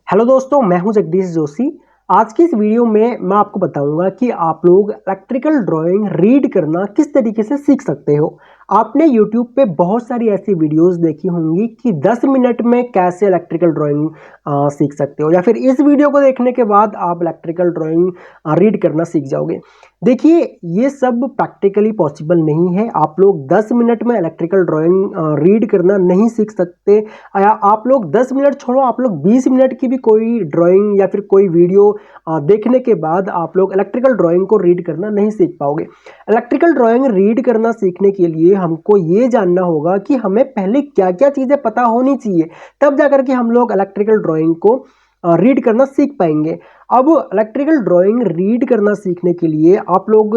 Hello दोस्तों, मैं हूं जगदीश जोशी। आज की इस वीडियो में मैं आपको बताऊंगा कि आप लोग इलेक्ट्रिकल ड्राइंग रीड करना किस तरीके से सीख सकते हो। आपने YouTube पे बहुत सारी ऐसी वीडियोस देखी होंगी कि 10 मिनट में कैसे इलेक्ट्रिकल ड्राइंग सीख सकते हो, या फिर इस वीडियो को देखने के बाद आप इलेक्ट्रिकल ड्राइंग रीड करना सीख जाओगे। देखिए, ये सब प्रैक्टिकली पॉसिबल नहीं है। आप लोग 10 मिनट में इलेक्ट्रिकल ड्राइंग रीड करना नहीं सीख सकते। या आप लोग 10 मिनट छोड़ो, आप लोग 20 मिनट की भी कोई ड्राइंग या फिर कोई वीडियो देखने के बाद आप लोग इलेक्ट्रिकल ड्राइंग को रीड करना नहीं सीख पाओगे। इलेक्ट्रिकल ड्राइंग रीड करना सीखने के लिए हमको ये जानना होगा कि हमें पहले क्या क्या चीज़ें पता होनी चाहिए, तब जाकर के हम लोग इलेक्ट्रिकल ड्राइंग को रीड करना सीख पाएंगे। अब इलेक्ट्रिकल ड्राइंग रीड करना सीखने के लिए आप लोग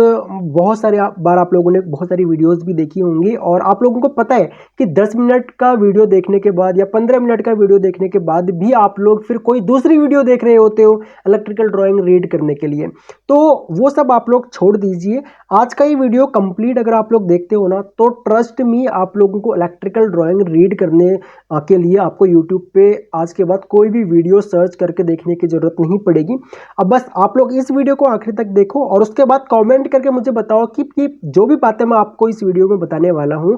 बहुत सारे बार आप लोगों ने बहुत सारी वीडियोस भी देखी होंगी, और आप लोगों को पता है कि 10 मिनट का वीडियो देखने के बाद या 15 मिनट का वीडियो देखने के बाद भी आप लोग फिर कोई दूसरी वीडियो देख रहे होते हो इलेक्ट्रिकल ड्राइंग रीड करने के लिए। तो वो सब आप लोग छोड़ दीजिए। आज का ये वीडियो कंप्लीट अगर आप लोग देखते हो ना, तो ट्रस्ट मी, आप लोगों को इलेक्ट्रिकल ड्राइंग रीड करने के लिए आपको यूट्यूब पे आज के बाद कोई भी वीडियो सर्च करके देखने की जरूरत नहीं पड़ेगी। अब बस आप लोग इस वीडियो को आखिर तक देखो और उसके बाद कमेंट करके मुझे बताओ कि जो भी बातें मैं आपको इस वीडियो में बताने वाला हूं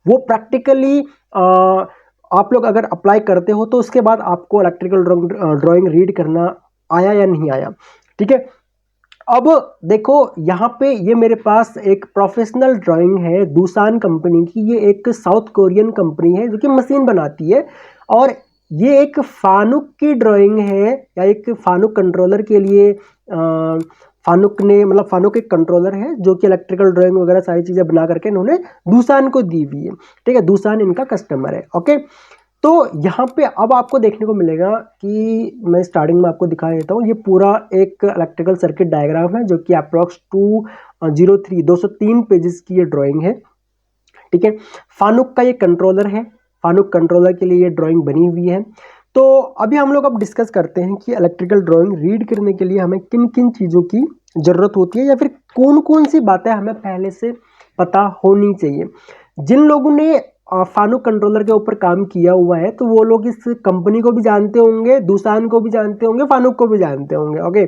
वो प्रैक्टिकली आप लोग अगर अप्लाई करते हो तो उसके बाद आपको इलेक्ट्रिकल ड्राइंग रीड करना आया या नहीं आया। ठीक है, अब देखो यहाँ पे ये मेरे पास एक प्रोफेशनल ड्राइंग है दूसान कंपनी की। ये एक साउथ कोरियन कंपनी है जो कि मशीन बनाती है, और ये एक फानुक की ड्राइंग है, या एक फानुक कंट्रोलर के लिए फानुक ने मतलब फानुक एक कंट्रोलर है जो कि इलेक्ट्रिकल ड्राइंग वगैरह सारी चीज़ें बना करके इन्होंने दूसान को दी हुई है। ठीक है, दूसान इनका कस्टमर है। ओके, तो यहाँ पे अब आपको देखने को मिलेगा कि मैं स्टार्टिंग में आपको दिखा देता हूँ। ये पूरा एक इलेक्ट्रिकल सर्किट डायग्राम है जो कि अप्रॉक्स 203 पेजेस की ये ड्राइंग है। ठीक है, फानुक का ये कंट्रोलर है, फानुक कंट्रोलर के लिए ये ड्राइंग बनी हुई है। तो अभी हम लोग अब डिस्कस करते हैं कि इलेक्ट्रिकल ड्राइंग रीड करने के लिए हमें किन किन चीज़ों की ज़रूरत होती है, या फिर कौन कौन सी बातें हमें पहले से पता होनी चाहिए। जिन लोगों ने फानुक कंट्रोलर के ऊपर काम किया हुआ है तो वो लोग इस कंपनी को भी जानते होंगे, दूसान को भी जानते होंगे, फानुक को भी जानते होंगे। ओके,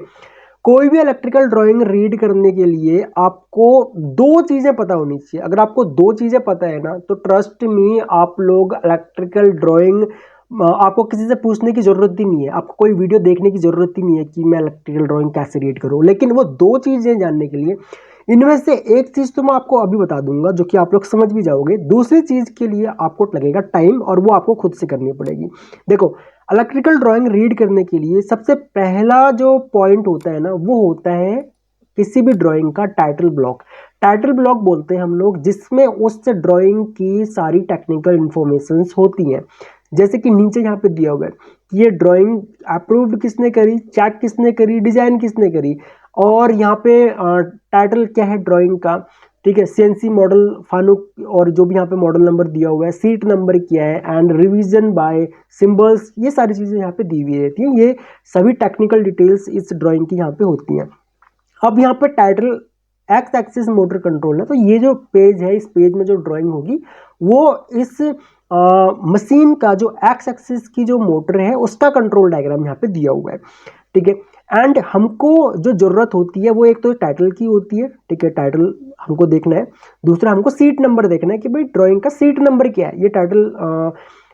कोई भी इलेक्ट्रिकल ड्राइंग रीड करने के लिए आपको दो चीज़ें पता होनी चाहिए। अगर आपको दो चीज़ें पता है ना, तो ट्रस्ट मी, आप लोग इलेक्ट्रिकल ड्राइंग आपको किसी से पूछने की ज़रूरत ही नहीं है, आपको कोई वीडियो देखने की ज़रूरत ही नहीं है कि मैं इलेक्ट्रिकल ड्राइंग कैसे रीड करूँ। लेकिन वो दो चीज़ें जानने के लिए, इनमें से एक चीज़ तो मैं आपको अभी बता दूंगा जो कि आप लोग समझ भी जाओगे। दूसरी चीज़ के लिए आपको लगेगा टाइम, और वो आपको खुद से करनी पड़ेगी। देखो, इलेक्ट्रिकल ड्राइंग रीड करने के लिए सबसे पहला जो पॉइंट होता है ना, वो होता है किसी भी ड्राइंग का टाइटल ब्लॉक। टाइटल ब्लॉक बोलते हैं हम लोग जिसमें उस ड्राइंग की सारी टेक्निकल इंफॉर्मेशंस होती हैं। जैसे कि नीचे यहाँ पे दिया हुआ है कि ये ड्राइंग अप्रूव्ड किसने करी, चेक किसने करी, डिजाइन किसने करी, और यहाँ पे टाइटल क्या है ड्राइंग का। ठीक है, सीएनसी मॉडल फानुक, और जो भी यहाँ पे मॉडल नंबर दिया हुआ है, सीट नंबर क्या है, एंड रिवीजन बाय सिंबल्स, ये सारी चीज़ें यहाँ पे दी हुई रहती हैं। ये सभी टेक्निकल डिटेल्स इस ड्राइंग की यहाँ पे होती हैं। अब यहाँ पे title x axis motor control है, तो ये जो पेज है, इस पेज में जो ड्राइंग होगी वो इस मशीन का जो एक्स एक्सिस की जो मोटर है उसका कंट्रोल डायग्राम यहाँ पे दिया हुआ है। ठीक है, एंड हमको जो जरूरत होती है वो एक तो टाइटल की होती है। ठीक है, टाइटल हमको देखना है। दूसरा, हमको सीट नंबर देखना है कि भाई ड्राइंग का सीट नंबर क्या है। ये टाइटल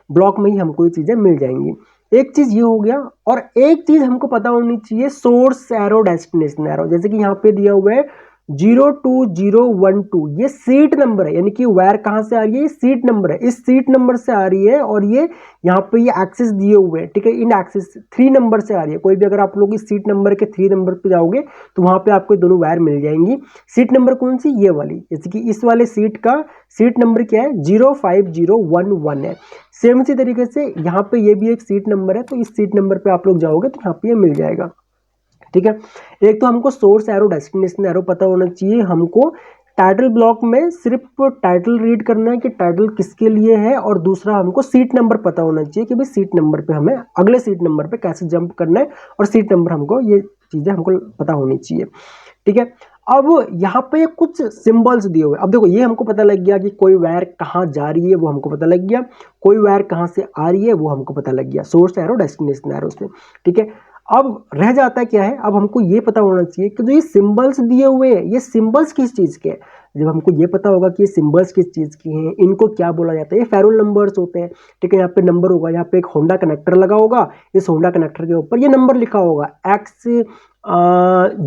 ब्लॉक में ही हमको ये चीज़ें मिल जाएंगी। एक चीज़ ये हो गया, और एक चीज़ हमको पता होनी चाहिए, सोर्स एरो डेस्टिनेशन एरो। जैसे कि यहाँ पे दिया हुआ है 02012, ये सीट नंबर है, यानी कि वायर कहाँ से आ रही है, ये सीट नंबर है, इस सीट नंबर से आ रही है, और ये यहाँ पे ये एक्सिस दिए हुए हैं। ठीक है, इन एक्सिस 3 नंबर से आ रही है। कोई भी अगर आप लोग इस सीट नंबर के 3 नंबर पे जाओगे तो वहाँ पे आपको दोनों वायर मिल जाएंगी। सीट नंबर कौन सी, ये वाली, जैसे कि इस वाले सीट का सीट नंबर क्या है, 05011 है। सेम इसी तरीके से यहाँ पे ये भी एक सीट नंबर है, तो इस सीट नंबर पे आप लोग जाओगे तो यहाँ पे ये मिल जाएगा। ठीक है, एक तो हमको सोर्स एरो डेस्टिनेशन एरो पता होना चाहिए। हमको टाइटल ब्लॉक में सिर्फ टाइटल रीड करना है कि टाइटल किसके लिए है, और दूसरा हमको सीट नंबर पता होना चाहिए कि भाई सीट नंबर पे हमें अगले सीट नंबर पे कैसे जंप करना है, और सीट नंबर हमको, ये चीज़ें हमको पता होनी चाहिए। ठीक है, अब यहाँ पे कुछ सिंबल्स दिए हुए, अब देखो ये हमको पता लग गया कि कोई वायर कहाँ जा रही है वो हमको पता लग गया, कोई वायर कहाँ से आ रही है वो हमको पता लग गया, सोर्स एरो डेस्टिनेशन एरो से, ठीक है। अब रह जाता है क्या है, अब हमको ये पता होना चाहिए कि जो ये सिंबल्स दिए हुए हैं ये सिंबल्स किस चीज़ के हैं। जब हमको ये पता होगा कि ये सिंबल्स किस चीज़ की हैं, इनको क्या बोला जाता है, ये फेरुल नंबर्स होते हैं, ठीक है। यहाँ पे नंबर होगा, यहाँ पे एक होंडा कनेक्टर लगा होगा, इस होंडा कनेक्टर के ऊपर ये नंबर लिखा होगा एक्स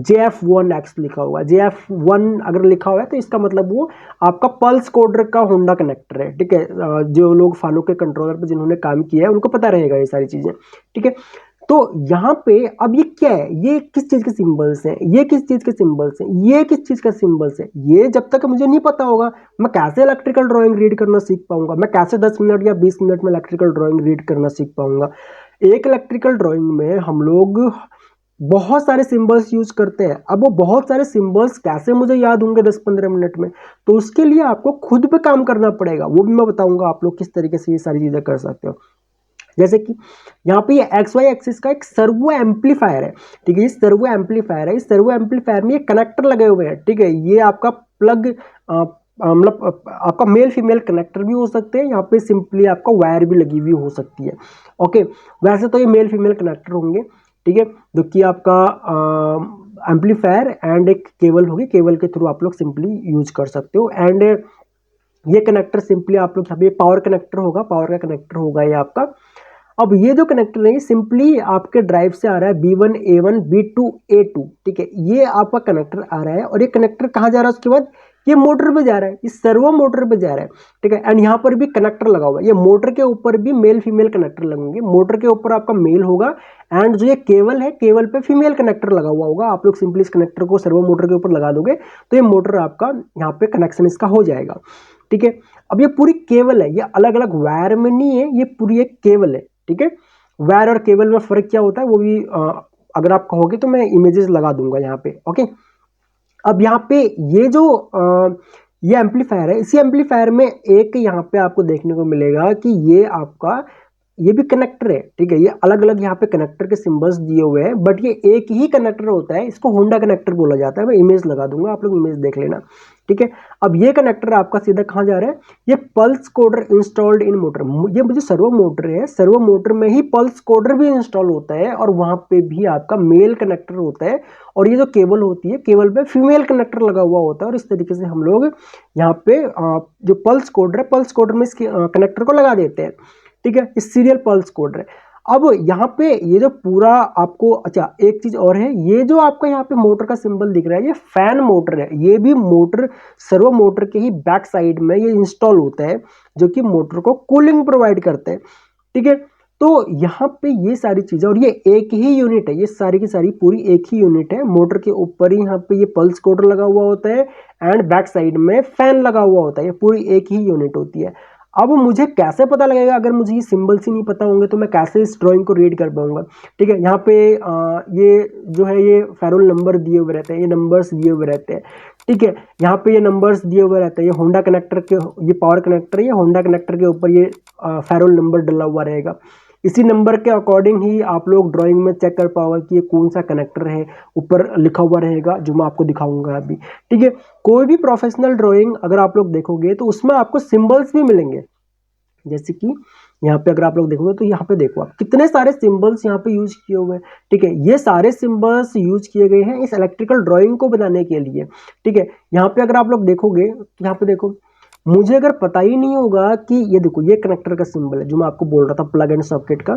JF1X लिखा होगा, JF1 अगर लिखा हुआ है तो इसका मतलब वो आपका पल्स कोडर का होंडा कनेक्टर है, ठीक है। जो लोग फानो के कंट्रोलर पर जिन्होंने काम किया है उनको पता रहेगा ये सारी चीज़ें, ठीक है। तो यहाँ पे अब ये क्या है, ये किस चीज़ के सिंबल्स हैं, ये किस चीज़ के सिंबल्स हैं, ये किस चीज़ का सिंबल्स है, ये जब तक मुझे नहीं पता होगा मैं कैसे इलेक्ट्रिकल ड्राइंग रीड करना सीख पाऊंगा, मैं कैसे 10 मिनट या 20 मिनट में इलेक्ट्रिकल ड्राइंग रीड करना सीख पाऊंगा। एक इलेक्ट्रिकल ड्राइंग में हम लोग बहुत सारे सिंबल्स यूज करते हैं, अब वो बहुत सारे सिंबल्स कैसे मुझे याद होंगे 10-15 मिनट में, तो उसके लिए आपको खुद पे काम करना पड़ेगा, वो भी मैं बताऊंगा आप लोग किस तरीके से ये सारी चीज़ें कर सकते हो। जैसे कि यहाँ पे ये एक्स वाई एक्सिस का एक सर्वो एम्पलीफायर है, ठीक है। ये सर्वो एम्पलीफायर है, इस सर्वो एम्पलीफायर में ये कनेक्टर लगे हुए हैं, ठीक है। ये आपका प्लग मतलब आपका मेल फीमेल कनेक्टर भी हो सकते हैं, यहाँ पे सिंपली आपका वायर भी लगी हुई हो सकती है, ओके। वैसे तो ये मेल फीमेल कनेक्टर होंगे, ठीक है, जो कि आपका एम्पलीफायर एंड एक केबल होगी, केबल के थ्रू आप लोग सिंपली यूज कर सकते हो। एंड ये कनेक्टर सिंपली आप लोग, यहाँ पावर कनेक्टर होगा, पावर का कनेक्टर होगा ये आपका। अब ये जो कनेक्टर है सिंपली आपके ड्राइव से आ रहा है B1 A1 B2 A2, ठीक है। ये आपका कनेक्टर आ रहा है और ये कनेक्टर कहाँ जा रहा है, उसके बाद ये मोटर पे जा रहा है, इस सर्वो मोटर पे जा रहा है, ठीक है। एंड यहाँ पर भी कनेक्टर लगा हुआ है, ये मोटर के ऊपर भी मेल फीमेल कनेक्टर लगेंगे, मोटर के ऊपर आपका मेल होगा एंड जो ये केबल है केबल पे फीमेल कनेक्टर लगा हुआ होगा। आप लोग सिंपली इस कनेक्टर को सर्वो मोटर के ऊपर लगा दोगे तो ये मोटर आपका यहाँ पे कनेक्शन इसका हो जाएगा, ठीक है। अब ये पूरी केबल है, ये अलग अलग वायर में नहीं है, ये पूरी एक केबल है, ठीक है। वायर और केबल में फर्क क्या होता है वो भी अगर आप कहोगे तो मैं इमेजेस लगा दूंगा यहाँ पे, ओके। अब यहाँ पे ये जो ये एम्पलीफायर है, इसी एम्पलीफायर में एक यहाँ पे आपको देखने को मिलेगा कि ये आपका ये भी कनेक्टर है, ठीक है। ये अलग अलग यहाँ पे कनेक्टर के सिंबल्स दिए हुए हैं, बट ये एक ही कनेक्टर होता है, इसको होंडा कनेक्टर बोला जाता है। मैं इमेज लगा दूंगा, आप लोग इमेज देख लेना, ठीक है। अब ये कनेक्टर आपका सीधा कहाँ जा रहा है, ये pulse coder installed in motor, ये मुझे सर्वो मोटर है, सर्वो मोटर में ही पल्स कोडर भी इंस्टॉल होता है और वहां पे भी आपका मेल कनेक्टर होता है और ये जो केबल होती है केबल पे फीमेल कनेक्टर लगा हुआ होता है। और इस तरीके से हम लोग यहाँ पे जो पल्स कोडर है, पल्स कोडर में इस कनेक्टर को लगा देते हैं, ठीक है। इस सीरियल पल्स कोडर है। अब यहाँ पे ये जो पूरा आपको, अच्छा एक चीज और है, ये जो आपका यहाँ पे मोटर का सिंबल दिख रहा है ये फैन मोटर है, ये भी मोटर सर्वो मोटर के ही बैक साइड में ये इंस्टॉल होता है जो कि मोटर को कूलिंग प्रोवाइड करते हैं, ठीक है। तो यहाँ पे ये सारी चीजें, और ये एक ही यूनिट है, ये सारी की सारी पूरी एक ही यूनिट है, मोटर के ऊपर ही यहाँ पे ये पल्स कोडर लगा हुआ होता है एंड बैक साइड में फैन लगा हुआ होता है, ये पूरी एक ही यूनिट होती है। अब मुझे कैसे पता लगेगा, अगर मुझे ये सिंबल्स ही नहीं पता होंगे तो मैं कैसे इस ड्राइंग को रीड कर पाऊंगा, ठीक है। यहाँ पे ये जो है ये फेरुल नंबर दिए हुए रहते हैं, ये नंबर्स दिए हुए रहते हैं, ठीक है। यहाँ पे ये नंबर्स दिए हुए रहते हैं, ये होंडा कनेक्टर के, ये पावर कनेक्टर है, ये होंडा कनेक्टर के ऊपर ये फेरुल नंबर डला हुआ रहेगा। इसी नंबर के अकॉर्डिंग ही आप लोग ड्राइंग में चेक कर पाओगे कि ये कौन सा कनेक्टर है, ऊपर लिखा हुआ रहेगा जो मैं आपको दिखाऊंगा अभी, ठीक है। कोई भी प्रोफेशनल ड्राइंग अगर आप लोग देखोगे तो उसमें आपको सिंबल्स भी मिलेंगे, जैसे कि यहाँ पे अगर आप लोग देखोगे तो यहाँ पे देखो आप कितने सारे सिंबल्स यहाँ पे यूज किए हुए हैं, ठीक है। ये सारे सिंबल्स यूज किए गए हैं इस इलेक्ट्रिकल ड्राइंग को बनाने के लिए, ठीक है। यहाँ पे अगर आप लोग देखोगे तो यहाँ पे देखो, मुझे अगर पता ही नहीं होगा कि ये देखो ये कनेक्टर का सिंबल है जो मैं आपको बोल रहा था प्लग एंड सॉकेट का,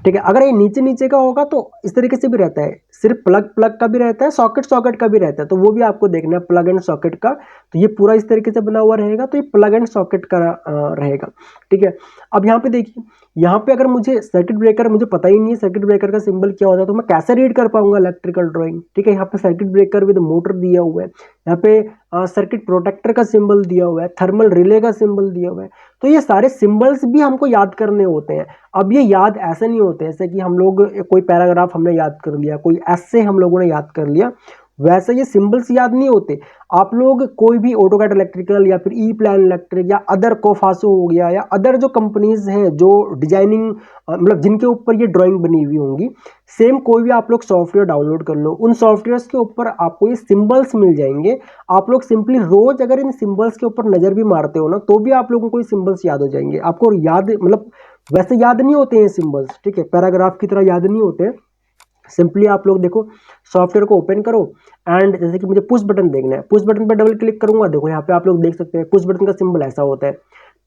ठीक है। अगर ये नीचे नीचे का होगा तो इस तरीके से भी रहता है, सिर्फ प्लग प्लग का भी रहता है, सॉकेट सॉकेट का भी रहता है, तो वो भी आपको देखना है प्लग एंड सॉकेट का। तो ये पूरा इस तरीके से बना हुआ रहेगा तो ये प्लग एंड सॉकेट का रहेगा, ठीक है। अब यहाँ पे देखिए, यहाँ पे अगर मुझे सर्किट ब्रेकर, मुझे पता ही नहीं है सर्किट ब्रेकर का सिंबल क्या होता है, तो मैं कैसे रीड कर पाऊंगा इलेक्ट्रिकल ड्राइंग, ठीक है। यहाँ पे सर्किट ब्रेकर विद मोटर दिया हुआ है, यहाँ पे सर्किट प्रोटेक्टर का सिंबल दिया हुआ है, थर्मल रिले का सिंबल दिया हुआ है। तो ये सारे सिंबल्स भी हमको याद करने होते हैं। अब ये याद ऐसे नहीं होते जैसे कि हम लोग कोई पैराग्राफ हमने याद कर लिया, कोई ऐसे हम लोगों ने याद कर लिया, वैसे ये सिंबल्स याद नहीं होते। आप लोग कोई भी ऑटोकैड इलेक्ट्रिकल या फिर ई प्लान इलेक्ट्रिक या अदर कोफासो हो गया या अदर जो कंपनीज हैं जो डिजाइनिंग मतलब जिनके ऊपर ये ड्राइंग बनी हुई होंगी, सेम कोई भी आप लोग सॉफ्टवेयर डाउनलोड कर लो, उन सॉफ्टवेयर्स के ऊपर आपको ये सिंबल्स मिल जाएंगे। आप लोग सिंपली रोज अगर इन सिंबल्स के ऊपर नजर भी मारते हो ना, तो भी आप लोगों को ये सिंबल्स याद हो जाएंगे। आपको याद मतलब वैसे याद नहीं होते हैं सिंबल्स, ठीक है, पैराग्राफ की तरह याद नहीं होते। सिंपली आप लोग देखो, सॉफ्टवेयर को ओपन करो एंड जैसे कि मुझे पुश बटन देखना है, पुश बटन पर डबल क्लिक करूंगा, देखो यहाँ पे आप लोग देख सकते हैं पुश बटन का सिंबल ऐसा होता है।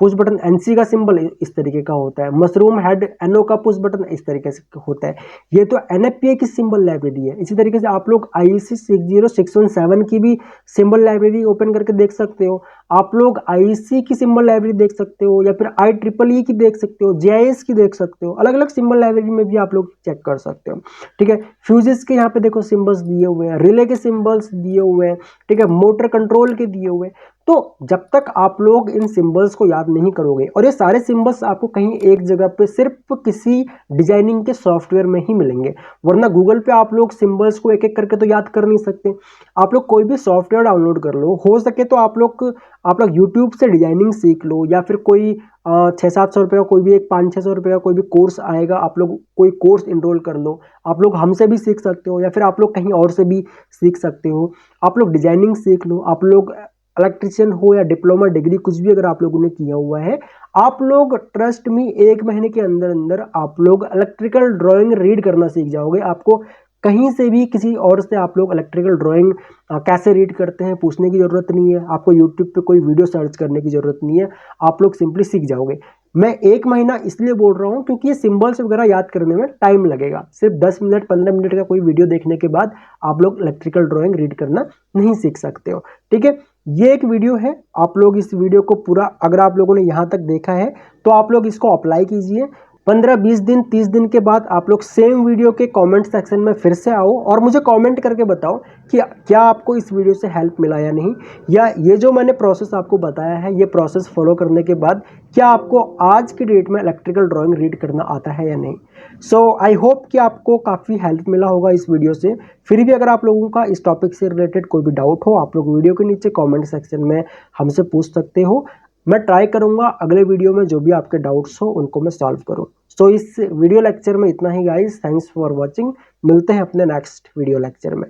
पुश बटन एनसी का सिंबल इस तरीके का होता है। मशरूम हेड एनओ का पुश बटन इस तरीके से होता है। ये तो एनएफपीए की सिंबल लाइब्रेरी है। इसी तरीके से आप लोग आईईसी 60617 की भी सिंबल लाइब्रेरी ओपन करके देख सकते हो। आप लोग आईईसी की सिंबल लाइब्रेरी देख सकते हो या फिर IEEE की देख सकते हो, जेआईएस की देख सकते हो। अलग अलग सिंबल लाइब्रेरी में भी आप लोग चेक कर सकते हो, ठीक है। फ्यूजेस के यहाँ पे देखो सिंबल्स दिए हुए हैं, रिले के सिंबल्स दिए हुए हैं, ठीक है, मोटर कंट्रोल के दिए हुए हैं। तो जब तक आप लोग इन सिंबल्स को याद नहीं करोगे, और ये सारे सिंबल्स आपको कहीं एक जगह पे सिर्फ किसी डिजाइनिंग के सॉफ्टवेयर में ही मिलेंगे, वरना गूगल पे आप लोग सिंबल्स को एक एक करके तो याद कर नहीं सकते। आप लोग कोई भी सॉफ्टवेयर डाउनलोड कर लो, हो सके तो आप लोग यूट्यूब से डिजाइनिंग सीख लो, या फिर कोई 600-700 रुपये का कोई भी एक 500-600 रुपये का कोई भी कोर्स आएगा, आप लोग कोई कोर्स इनरोल कर लो। आप लोग हमसे भी सीख सकते हो या फिर आप लोग कहीं और से भी सीख सकते हो। आप लोग डिजाइनिंग सीख लो, आप लोग इलेक्ट्रिशियन हो या डिप्लोमा डिग्री कुछ भी अगर आप लोगों ने किया हुआ है, आप लोग ट्रस्ट मी 1 महीने के अंदर अंदर आप लोग इलेक्ट्रिकल ड्राइंग रीड करना सीख जाओगे। आपको कहीं से भी किसी और से आप लोग इलेक्ट्रिकल ड्राइंग कैसे रीड करते हैं पूछने की ज़रूरत नहीं है। आपको यूट्यूब पे कोई वीडियो सर्च करने की ज़रूरत नहीं है, आप लोग सिंपली सीख जाओगे। मैं 1 महीना इसलिए बोल रहा हूँ क्योंकि ये सिंबल्स वगैरह याद करने में टाइम लगेगा। सिर्फ 10 मिनट 15 मिनट का कोई वीडियो देखने के बाद आप लोग इलेक्ट्रिकल ड्राइंग रीड करना नहीं सीख सकते हो, ठीक है। ये एक वीडियो है, आप लोग इस वीडियो को पूरा अगर आप लोगों ने यहाँ तक देखा है तो आप लोग इसको अप्लाई कीजिए। 15-20 दिन 30 दिन के बाद आप लोग सेम वीडियो के कमेंट सेक्शन में फिर से आओ और मुझे कमेंट करके बताओ कि क्या आपको इस वीडियो से हेल्प मिला या नहीं, या ये जो मैंने प्रोसेस आपको बताया है ये प्रोसेस फॉलो करने के बाद क्या आपको आज की डेट में इलेक्ट्रिकल ड्राइंग रीड करना आता है या नहीं। सो आई होप कि आपको काफ़ी हेल्प मिला होगा इस वीडियो से। फिर भी अगर आप लोगों का इस टॉपिक से रिलेटेड कोई भी डाउट हो, आप लोग वीडियो के नीचे कमेंट सेक्शन में हमसे पूछ सकते हो। मैं ट्राई करूंगा अगले वीडियो में जो भी आपके डाउट्स हो उनको मैं सॉल्व करूं। सो इस वीडियो लेक्चर में इतना ही गाइस, थैंक्स फॉर वॉचिंग। मिलते हैं अपने नेक्स्ट वीडियो लेक्चर में।